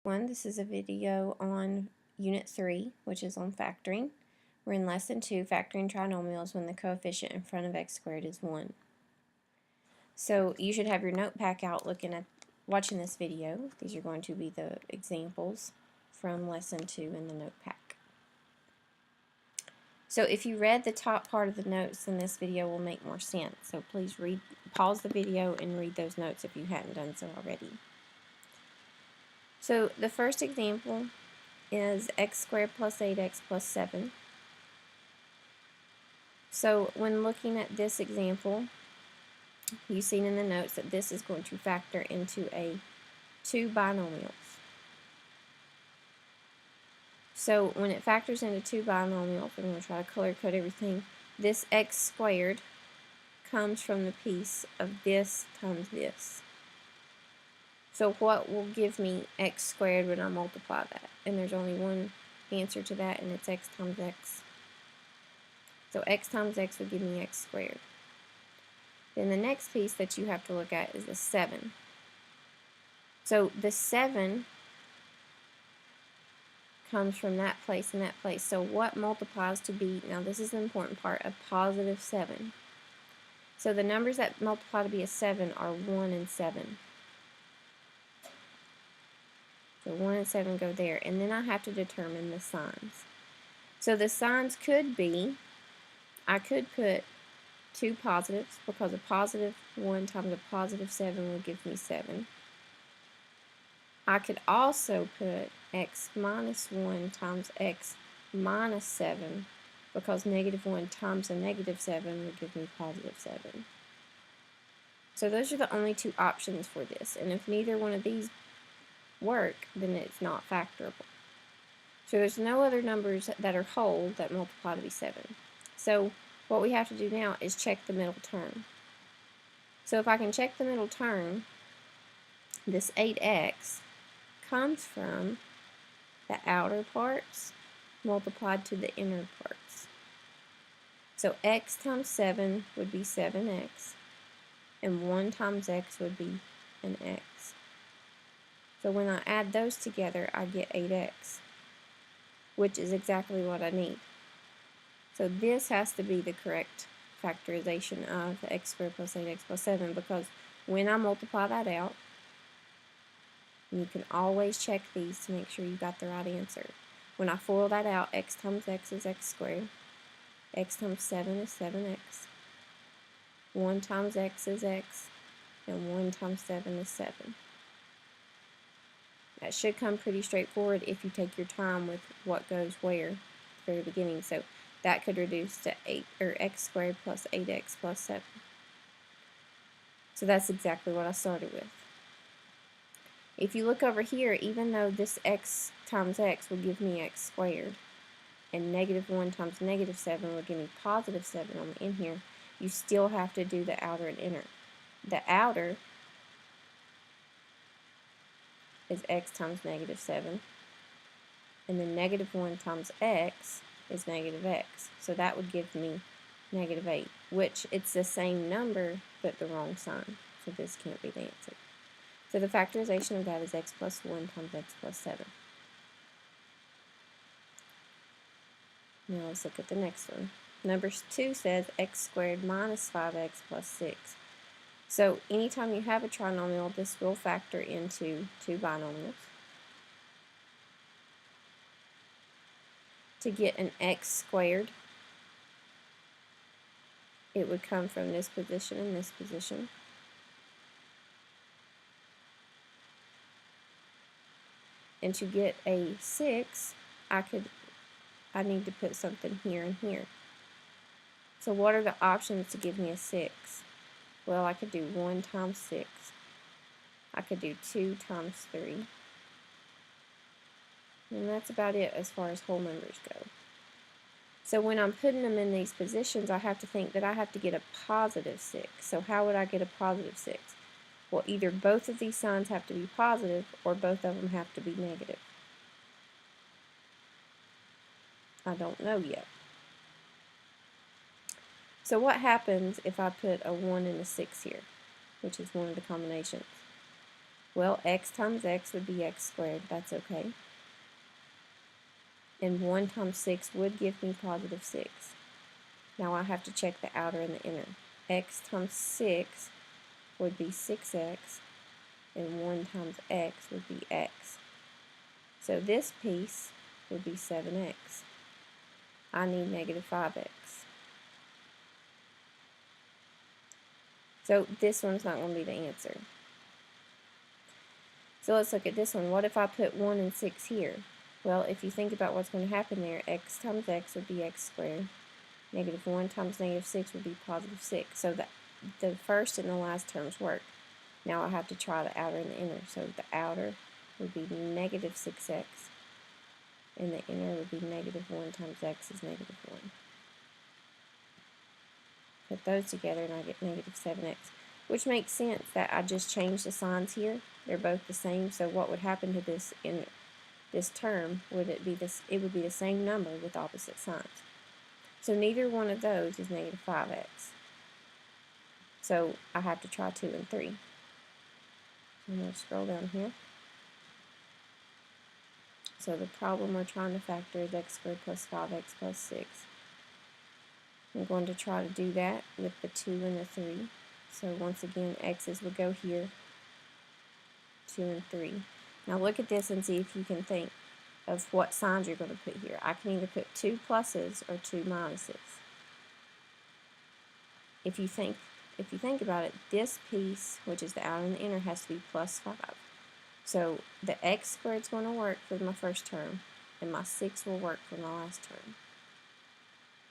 everyone. This is a video on Unit 3, which is on factoring. We're in Lesson 2, factoring trinomials when the coefficient in front of x squared is 1. So you should have your notepad out watching this video. These are going to be the examples from Lesson 2 in the notepad. So if you read the top part of the notes, then this video will make more sense. So please pause the video and read those notes if you hadn't done so already. So the first example is x squared plus 8x plus 7. So when looking at this example, you've seen in the notes that this is going to factor into two binomials. So when it factors into two binomials, I'm going to try to color code everything. This x squared comes from the piece of this times this. So what will give me x squared when I multiply that? And there's only one answer to that, and it's x times x. So x times x would give me x squared. Then the next piece that you have to look at is the 7. So the 7 comes from that place and that place. So what multiplies to be, now this is the important part, a positive 7. So the numbers that multiply to be a 7 are 1 and 7. So 1 and 7 go there. And then I have to determine the signs. So the signs could be, I could put two positives, because a positive 1 times a positive 7 would give me 7. I could also put x minus 1 times x minus 7, because negative 1 times a negative 7 would give me positive 7. So those are the only two options for this. And if neither one of these work, then it's not factorable. So there's no other numbers that are whole that multiply to be 7. So what we have to do now is check the middle term. So if I can check the middle term, this 8x comes from the outer parts multiplied to the inner parts. So x times 7 would be 7x, and 1 times x would be an x. So when I add those together, I get 8x, which is exactly what I need. So this has to be the correct factorization of x squared plus 8x plus 7, because when I multiply that out, and you can always check these to make sure you got the right answer. When I FOIL that out, x times x is x squared, x times 7 is 7x, 1 times x is x, and 1 times 7 is 7. That should come pretty straightforward if you take your time with what goes where at the very beginning. So that could reduce to x squared plus 8x plus 7. So that's exactly what I started with. If you look over here, even though this x times x will give me x squared, and negative 1 times negative 7 will give me positive 7 on the in here, you still have to do the outer and inner. The outer is x times negative 7, and then negative 1 times x is negative x. So that would give me negative 8, which it's the same number, but the wrong sign. So this can't be the answer. So the factorization of that is x plus 1 times x plus 7. Now let's look at the next one. Number 2 says x squared minus 5x plus 6. So anytime you have a trinomial, this will factor into two binomials. To get an x squared, it would come from this position and this position. And to get a 6, I need to put something here and here. So what are the options to give me a 6? Well, I could do 1 times 6. I could do 2 times 3. And that's about it as far as whole numbers go. So when I'm putting them in these positions, I have to think that I have to get a positive 6. So how would I get a positive 6? Well, either both of these signs have to be positive, or both of them have to be negative. I don't know yet. So what happens if I put a 1 and a 6 here, which is one of the combinations? Well, x times x would be x squared. That's okay. And 1 times 6 would give me positive 6. Now I have to check the outer and the inner. X times 6 would be 6x, and 1 times x would be x. So this piece would be 7x. I need negative 5x. So this one's not going to be the answer. So let's look at this one. What if I put 1 and 6 here? Well, if you think about what's going to happen there, x times x would be x squared. Negative 1 times negative 6 would be positive 6. So the first and the last terms work. Now I have to try the outer and the inner. So the outer would be negative 6x, and the inner would be negative 1 times x is negative 1. Put those together and I get negative 7x, which makes sense that I just changed the signs here. They're both the same, so what would happen to this in this term would it be this? It would be the same number with opposite signs. So neither one of those is negative 5x. So I have to try 2 and 3. I'm going to scroll down here. So the problem we're trying to factor is x squared plus 5x plus 6. I'm going to try to do that with the 2 and the 3. So once again, x's would go here, 2 and 3. Now look at this and see if you can think of what signs you're going to put here. I can either put 2 pluses or 2 minuses. If you think about it, this piece, which is the outer and the inner, has to be plus 5. So the x squared is going to work for my first term, and my 6 will work for my last term.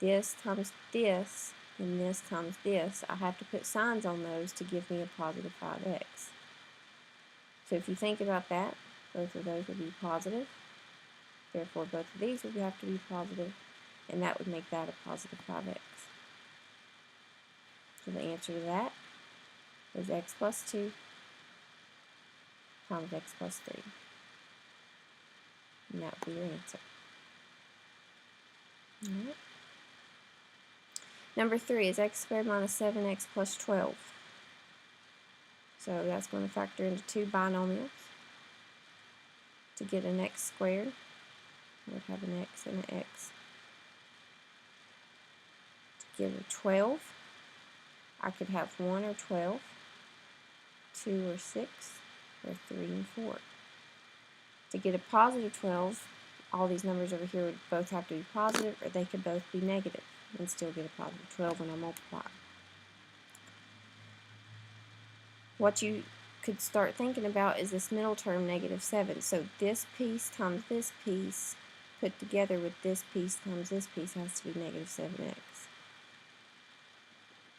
This times this, and this times this. I have to put signs on those to give me a positive 5x. So if you think about that, both of those would be positive. Therefore, both of these would have to be positive, and that would make that a positive 5x. So the answer to that is x plus 2 times x plus 3. And that would be your answer. All right. Number 3 is x squared minus 7x plus 12. So that's going to factor into 2 binomials to get an x squared. We'll have an x and an x. To get a 12, I could have 1 or 12, 2 or 6, or 3 and 4. To get a positive 12, all these numbers over here would both have to be positive, or they could both be negative and still get a positive 12 when I multiply. What you could start thinking about is this middle term, negative 7. So this piece times this piece put together with this piece times this piece has to be negative 7x.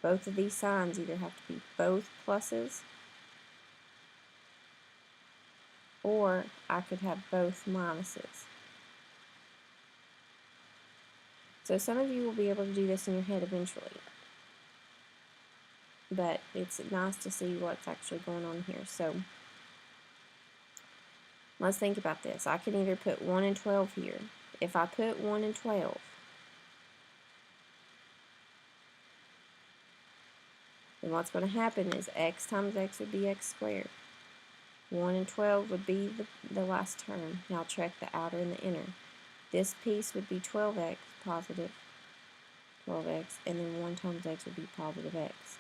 Both of these signs either have to be both pluses, or I could have both minuses. So some of you will be able to do this in your head eventually, but it's nice to see what's actually going on here. So let's think about this. I can either put 1 and 12 here. If I put 1 and 12, then what's going to happen is x times x would be x squared. 1 and 12 would be the last term. Now check the outer and the inner. This piece would be 12x, positive 12x, and then 1 times x would be positive x.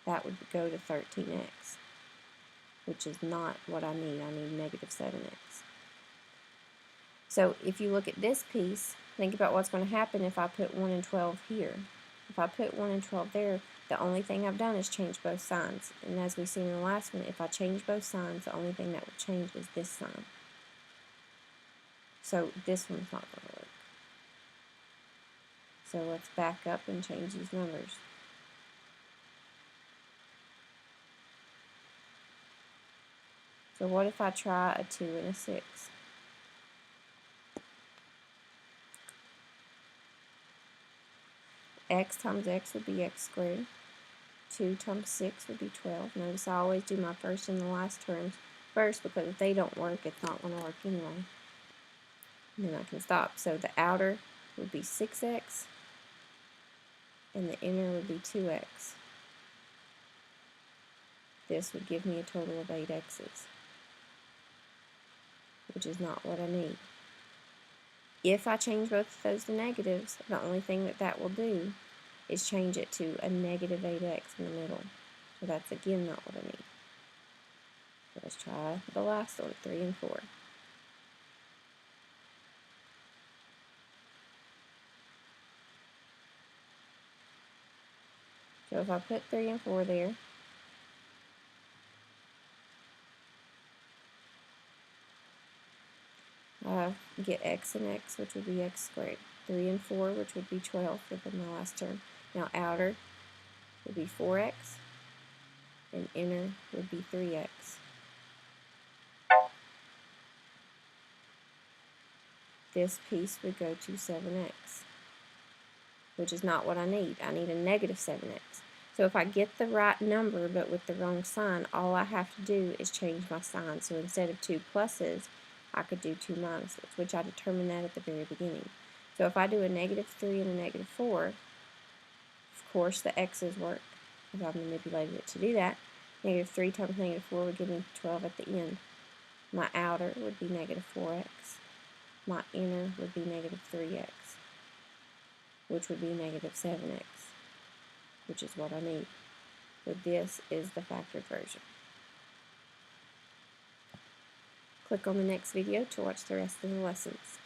That would go to 13x, which is not what I need. I need negative 7x. So if you look at this piece, think about what's going to happen if I put 1 and 12 here. If I put 1 and 12 there, the only thing I've done is change both signs. And as we see in the last one, if I change both signs, the only thing that will change is this sign. So this one's not going to work. So let's back up and change these numbers. So what if I try a 2 and a 6? X times x would be x squared. 2 times 6 would be 12. Notice I always do my first and the last terms first, because if they don't work, it's not going to work anyway. And then I can stop. So the outer would be 6x, and the inner would be 2x. this would give me a total of 8 x's, which is not what I need. If I change both of those to negatives, the only thing that will do is change it to a negative 8x in the middle. So that's again not what I need. So let's try the last one, 3 and 4. So if I put 3 and 4 there, I get x and x, which would be x squared. 3 and 4, which would be 12 for my last term. Now outer would be 4x, and inner would be 3x. This piece would go to 7x, which is not what I need. I need a negative 7x. So if I get the right number but with the wrong sign, all I have to do is change my sign. So instead of 2 pluses, I could do 2 minuses, which I determined that at the very beginning. So if I do a negative 3 and a negative 4, of course the x's work, because I've manipulated it to do that. Negative 3 times negative 4 would give me 12 at the end. My outer would be negative 4x. My inner would be negative 3x, which would be negative 7x, which is what I need. So this is the factored version. Click on the next video to watch the rest of the lessons.